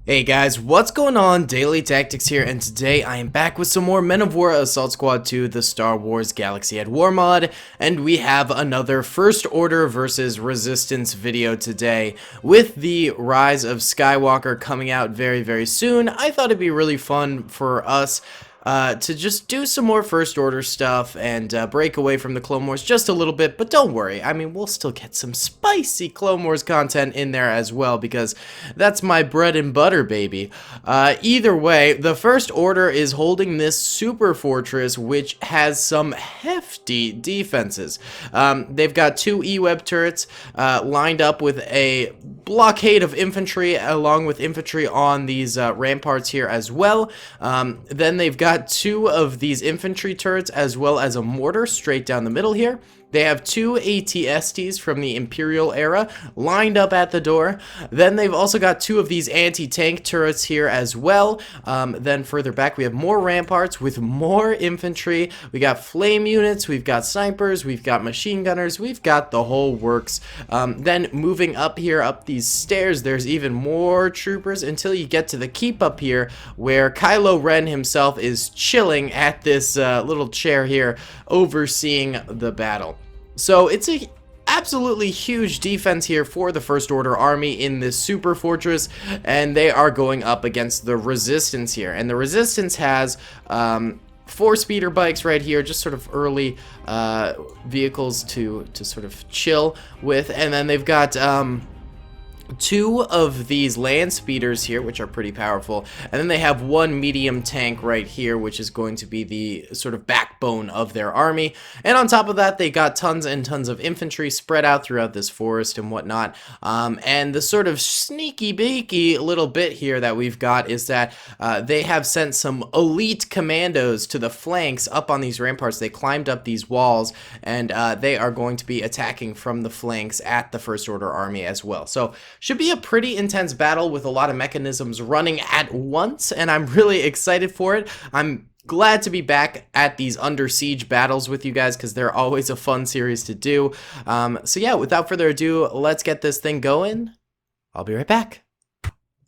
Hey guys, what's going on? Daily Tactics here, and today I am back with some more Men of War Assault Squad 2, the Star Wars Galaxy at War mod, and we have another First Order versus Resistance video today. With the Rise of Skywalker coming out very soon, I thought it'd be really fun for us to just do some more First Order stuff and break away from the Clone Wars just a little bit, but don't worry, I mean, we'll still get some spicy Clone Wars content in there as well, because that's my bread and butter, baby. Either way, the First Order is holding this super fortress, which has some hefty defenses. They've got two E-Web turrets lined up with a blockade of infantry, along with infantry on these ramparts here as well. Then they've got two of these infantry turrets as well as a mortar straight down the middle here. They have two AT-STs from the Imperial era lined up at the door. Then they've also got two of these anti-tank turrets here as well. Then further back we have more ramparts with more infantry. We got flame units, we've got snipers, we've got machine gunners, we've got the whole works. Then moving up here, up these stairs, there's even more troopers until you get to the keep up here, where Kylo Ren himself is chilling at this little chair here, overseeing the battle. So it's a absolutely huge defense here for the First Order army in this super fortress, and they are going up against the Resistance here. And the Resistance has four speeder bikes right here, just sort of early vehicles to sort of chill with, and then they've got two of these land speeders here, which are pretty powerful, and then they have one medium tank right here, which is going to be the sort of backbone of their army. And on top of that, they got tons and tons of infantry spread out throughout this forest and whatnot. And the sort of sneaky beaky little bit here that we've got is that they have sent some elite commandos to the flanks up on these ramparts. They climbed up these walls, and they are going to be attacking from the flanks at the First Order army as well. So should be a pretty intense battle with a lot of mechanisms running at once, and I'm really excited for it. I'm glad to be back at these Under Siege battles with you guys, because they're always a fun series to do. So yeah, without further ado, let's get this thing going. I'll be right back.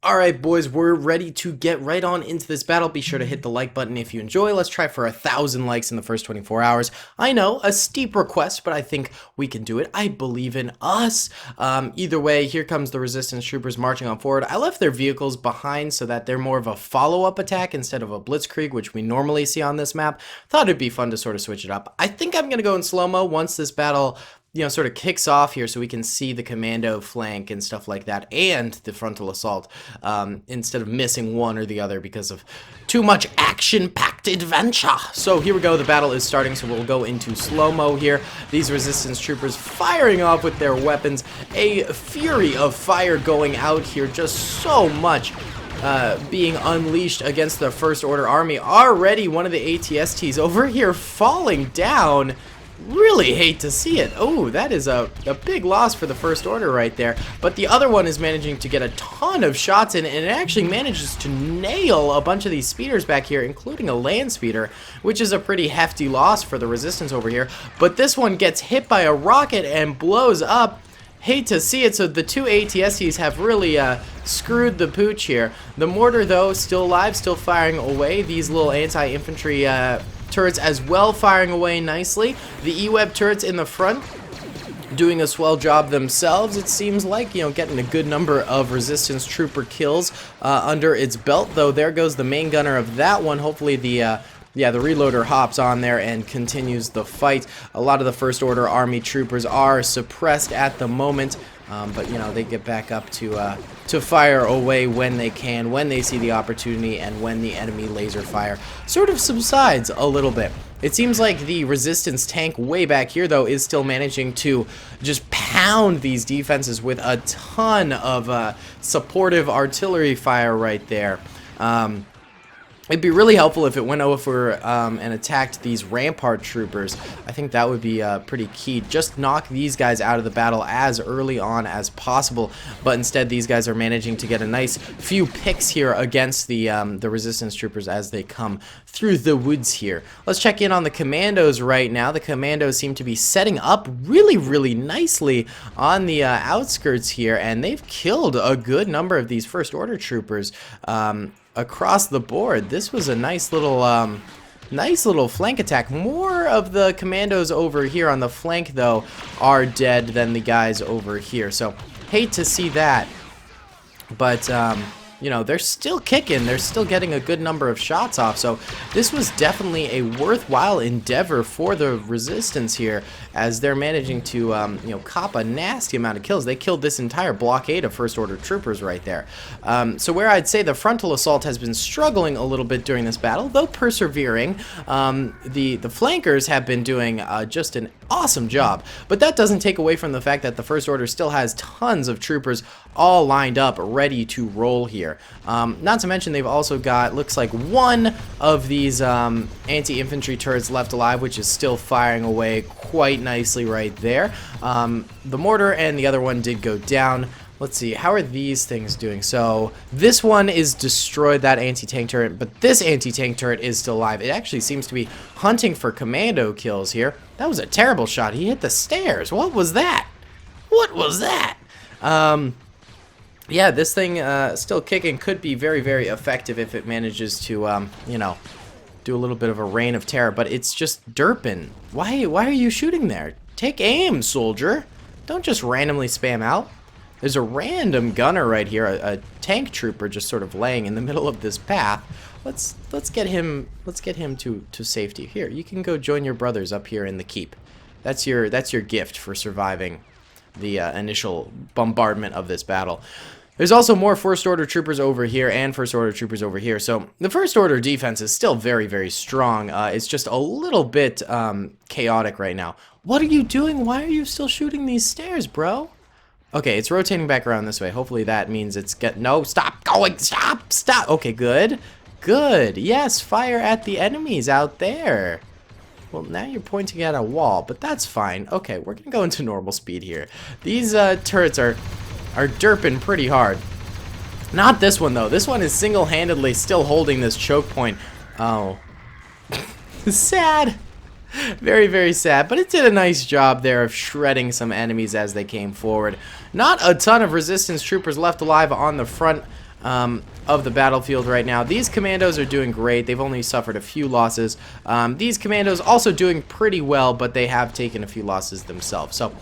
Alright boys, we're ready to get right on into this battle. Be sure to hit the like button if you enjoy. Let's try for 1,000 likes in the first 24 hours. I know, a steep request, but I think we can do it. I believe in us. Either way, here comes the Resistance troopers marching on forward. I left their vehicles behind so that they're more of a follow-up attack instead of a blitzkrieg, which we normally see on this map. Thought it'd be fun to sort of switch it up. I think I'm going to go in slow-mo once this battle, you know, sort of kicks off here, so we can see the commando flank and stuff like that, and the frontal assault, instead of missing one or the other because of too much action-packed adventure. So here we go, the battle is starting, so we'll go into slow-mo here. These Resistance troopers firing off with their weapons, a fury of fire going out here, just so much being unleashed against the First Order army. Already one of the AT-STs over here falling down. Really hate to see it. Oh, that is a big loss for the First Order right there. But the other one is managing to get a ton of shots in, and it actually manages to nail a bunch of these speeders back here, including a land speeder, which is a pretty hefty loss for the Resistance over here. But this one gets hit by a rocket and blows up. Hate to see it. So the two AT-STs have really screwed the pooch here. The mortar, though, still alive, still firing away. These little anti-infantry turrets as well firing away nicely. The E-Web turrets in the front doing a swell job themselves, it seems like, you know, getting a good number of Resistance trooper kills under its belt, though there goes the main gunner of that one. Hopefully the reloader hops on there and continues the fight. A lot of the First Order army troopers are suppressed at the moment, but you know, they get back up to fire away when they can, when they see the opportunity, and when the enemy laser fire sort of subsides a little bit. It seems like the Resistance tank way back here, though, is still managing to just pound these defenses with a ton of supportive artillery fire right there. It'd be really helpful if it went over and attacked these Rampart troopers. I think that would be pretty key. Just knock these guys out of the battle as early on as possible. But instead, these guys are managing to get a nice few picks here against the Resistance troopers as they come through the woods here. Let's check in on the Commandos right now. The Commandos seem to be setting up really, really nicely on the outskirts here, and they've killed a good number of these First Order troopers. Across the board. This was a nice little flank attack. More of the commandos over here on the flank, though, are dead than the guys over here. So, hate to see that. But, you know, they're still kicking. They're still getting a good number of shots off. So, this was definitely a worthwhile endeavor for the Resistance here, as they're managing to, you know, cop a nasty amount of kills. They killed this entire blockade of First Order troopers right there. So where I'd say the frontal assault has been struggling a little bit during this battle, though persevering, the flankers have been doing just an awesome job. But that doesn't take away from the fact that the First Order still has tons of troopers all lined up, ready to roll here. Not to mention they've also got, looks like, one of these anti-infantry turrets left alive, which is still firing away quite nicely right there. The mortar and the other one did go down. Let's see, how are these things doing? So this one is destroyed, that anti-tank turret, but this anti-tank turret is still alive. It actually seems to be hunting for commando kills here. That was a terrible shot. He hit the stairs. What was that? What was that? Yeah, this thing still kicking, could be very, very effective if it manages to, you know, do a little bit of a reign of terror, but it's just derping. Why are you shooting there? Take aim, soldier. Don't just randomly spam out. There's a random gunner right here, a tank trooper just sort of laying in the middle of this path. Let's get him to safety. Here, you can go join your brothers up here in the keep. That's your gift for surviving the initial bombardment of this battle. There's also more First Order troopers over here and First Order troopers over here. So the First Order defense is still very, very strong. It's just a little bit chaotic right now. What are you doing? Why are you still shooting these stairs, bro? Okay, it's rotating back around this way. Hopefully that means it's no, stop going, stop. Okay, good. Good. Yes, fire at the enemies out there. Well, now you're pointing at a wall, but that's fine. Okay, we're gonna go into normal speed here. These turrets are derping pretty hard. Not this one, though. This one is single-handedly still holding this choke point. Oh. Sad. Very, very sad, but it did a nice job there of shredding some enemies as they came forward. Not a ton of Resistance troopers left alive on the front of the battlefield right now. These commandos are doing great. They've only suffered a few losses. These commandos also doing pretty well, but they have taken a few losses themselves. So,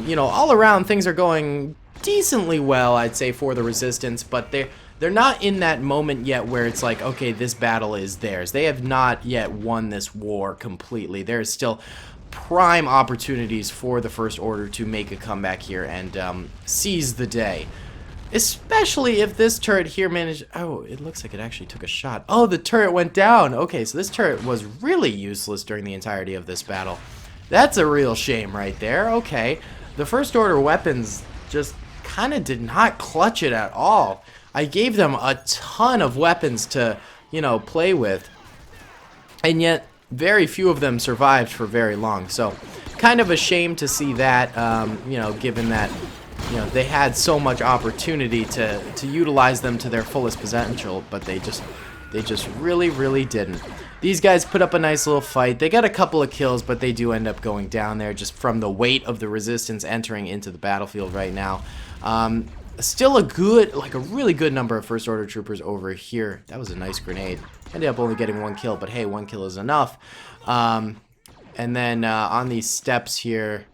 you know, all around things are going decently well, I'd say, for the Resistance, but they're not in that moment yet where it's like, okay, this battle is theirs. They have not yet won this war completely. There's still prime opportunities for the First Order to make a comeback here and seize the day. Especially if this turret here managed... Oh, it looks like it actually took a shot. Oh, the turret went down. Okay, so this turret was really useless during the entirety of this battle. That's a real shame right there. Okay, the First Order weapons just kind of did not clutch it at all. I gave them a ton of weapons to, you know, play with, and yet very few of them survived for very long. So, kind of a shame to see that, you know, given that, you know, they had so much opportunity to utilize them to their fullest potential, but they just really, really didn't. These guys put up a nice little fight. They got a couple of kills, but they do end up going down there just from the weight of the Resistance entering into the battlefield right now. Still a really good number of First Order troopers over here. That was a nice grenade. Ended up only getting one kill, but hey, one kill is enough. And then on these steps here,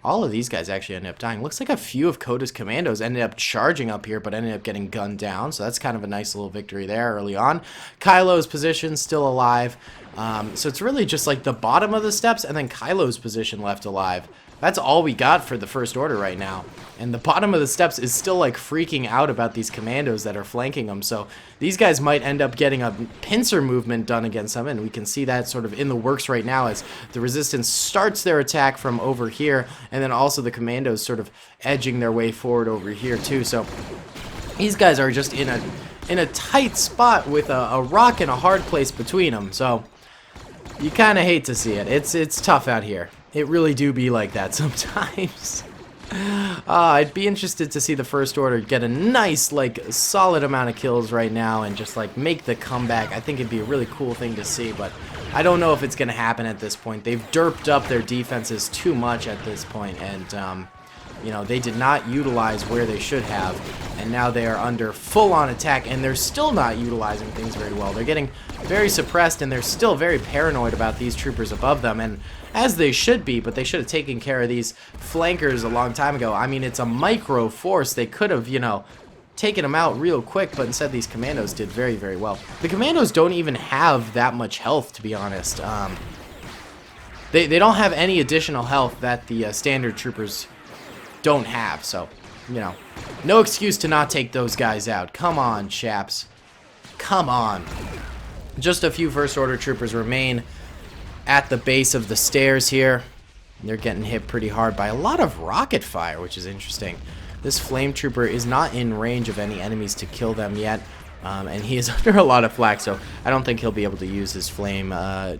all of these guys actually ended up dying. Looks like a few of Coda's commandos ended up charging up here, but ended up getting gunned down. So that's kind of a nice little victory there early on. Kylo's position still alive. So it's really just like the bottom of the steps and then Kylo's position left alive. That's all we got for the First Order right now. And the bottom of the steps is still like freaking out about these commandos that are flanking them. So these guys might end up getting a pincer movement done against them. And we can see that sort of in the works right now as the Resistance starts their attack from over here. And then also the commandos sort of edging their way forward over here too. So these guys are just in in a tight spot with a rock and a hard place between them. So you kind of hate to see it. It's tough out here. It really do be like that sometimes. I'd be interested to see the First Order get a nice, like, solid amount of kills right now and just, like, make the comeback. I think it'd be a really cool thing to see, but I don't know if it's going to happen at this point. They've derped up their defenses too much at this point, and, you know, they did not utilize where they should have, and now they are under full-on attack, and they're still not utilizing things very well. They're getting very suppressed, and they're still very paranoid about these troopers above them, and as they should be, but they should have taken care of these flankers a long time ago. I mean, it's a micro force. They could have, you know, taken them out real quick, but instead these commandos did very, very well. The commandos don't even have that much health, to be honest. They don't have any additional health that the standard troopers don't have, so, you know, no excuse to not take those guys out. Come on, chaps. Come on. Just a few First Order troopers remain at the base of the stairs here. They're getting hit pretty hard by a lot of rocket fire, which is interesting. This flame trooper is not in range of any enemies to kill them yet, and he is under a lot of flak, so I don't think he'll be able to use his flame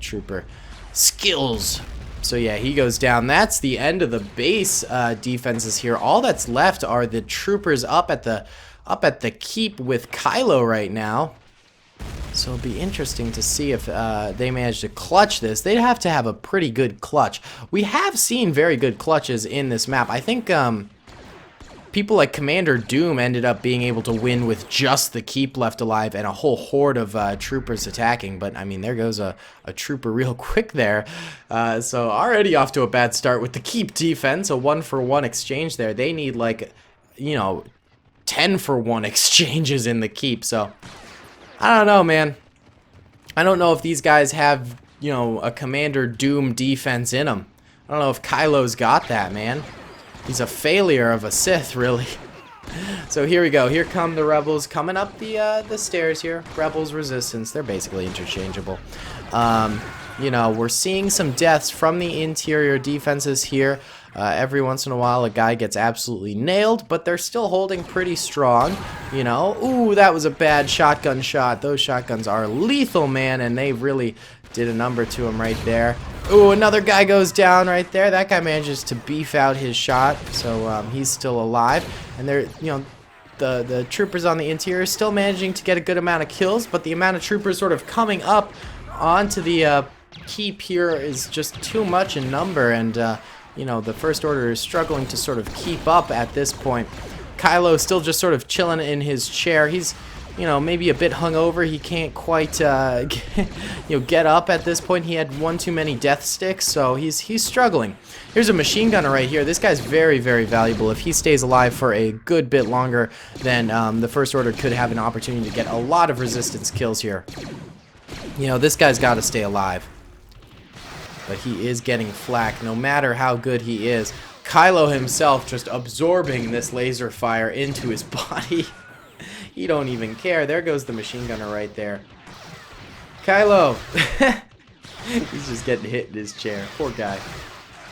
trooper skills. So yeah, he goes down. That's the end of the base defenses here. All that's left are the troopers up at the keep with Kylo right now. So it'll be interesting to see if they manage to clutch this. They'd have to have a pretty good clutch. We have seen very good clutches in this map. I think people like Commander Doom ended up being able to win with just the keep left alive and a whole horde of troopers attacking. But, I mean, there goes a trooper real quick there. So already off to a bad start with the keep defense. A 1-for-1 exchange there. They need, like, you know, 10-for-1 exchanges in the keep. So I don't know, man. I don't know if these guys have, you know, a Commander Doom defense in them. I don't know if Kylo's got that, man. He's a failure of a Sith, really. So here we go. Here come the Rebels coming up the stairs here. Rebels, Resistance. They're basically interchangeable. You know, we're seeing some deaths from the interior defenses here. Every once in a while, a guy gets absolutely nailed, but they're still holding pretty strong, you know. Ooh, that was a bad shotgun shot. Those shotguns are lethal, man, and they really did a number to him right there. Ooh, another guy goes down right there. That guy manages to beef out his shot, so he's still alive. And they're, you know, the troopers on the interior still managing to get a good amount of kills, but the amount of troopers sort of coming up onto the keep here is just too much in number, and you know, the First Order is struggling to sort of keep up at this point. Kylo still just sort of chilling in his chair. He's, you know, maybe a bit hungover. He can't quite, get up at this point. He had one too many death sticks, so he's struggling. Here's a machine gunner right here. This guy's very, very valuable. If he stays alive for a good bit longer, then the First Order could have an opportunity to get a lot of resistance kills here. You know, this guy's got to stay alive. But he is getting flak, no matter how good he is. Kylo himself just absorbing this laser fire into his body. He don't even care. There goes the machine gunner right there. Kylo! He's just getting hit in his chair. Poor guy.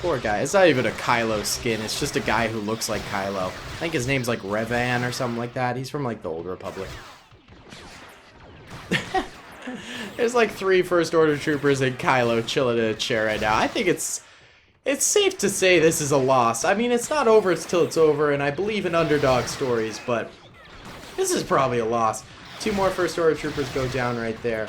Poor guy. It's not even a Kylo skin. It's just a guy who looks like Kylo. I think his name's like Revan or something like that. He's from like the Old Republic. There's like 3 First Order troopers and Kylo chilling in a chair right now. I think it's safe to say this is a loss. I mean, it's not over till it's over, and I believe in underdog stories, but this is probably a loss. 2 more First Order troopers go down right there.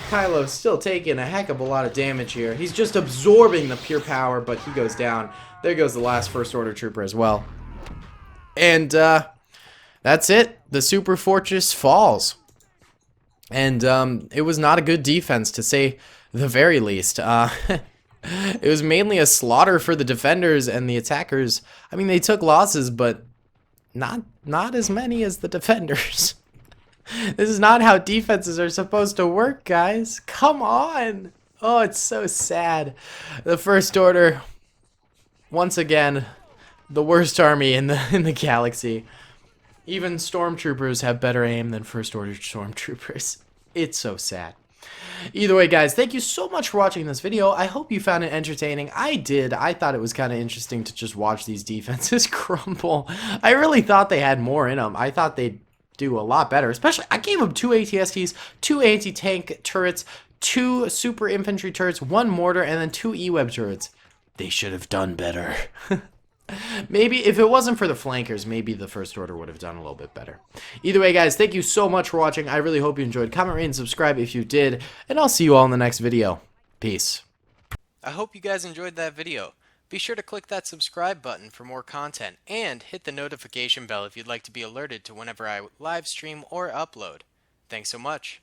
Kylo's still taking a heck of a lot of damage here. He's just absorbing the pure power, but he goes down. There goes the last First Order trooper as well. And that's it. The Super Fortress falls. And it was not a good defense, to say the very least. It was mainly a slaughter for the defenders, and the attackers, I mean, they took losses, but not as many as the defenders. This is not how defenses are supposed to work, guys. Come on. Oh, it's so sad. The First Order, once again, the worst army in the galaxy. Even stormtroopers have better aim than First Order stormtroopers. It's so sad. Either way, guys, thank you so much for watching this video. I hope you found it entertaining. I did. I thought it was kind of interesting to just watch these defenses crumble. I really thought they had more in them. I thought they'd do a lot better. Especially, I gave them 2 ATSTs, 2 anti-tank turrets, 2 super infantry turrets, 1 mortar, and then 2 E-web turrets. They should have done better. Maybe if it wasn't for the flankers, maybe the First Order would have done a little bit better. Either way, guys, thank you so much for watching. I really hope you enjoyed. Comment, rate, and subscribe if you did. And I'll see you all in the next video. Peace. I hope you guys enjoyed that video. Be sure to click that subscribe button for more content, and hit the notification bell if you'd like to be alerted to whenever I live stream or upload. Thanks so much.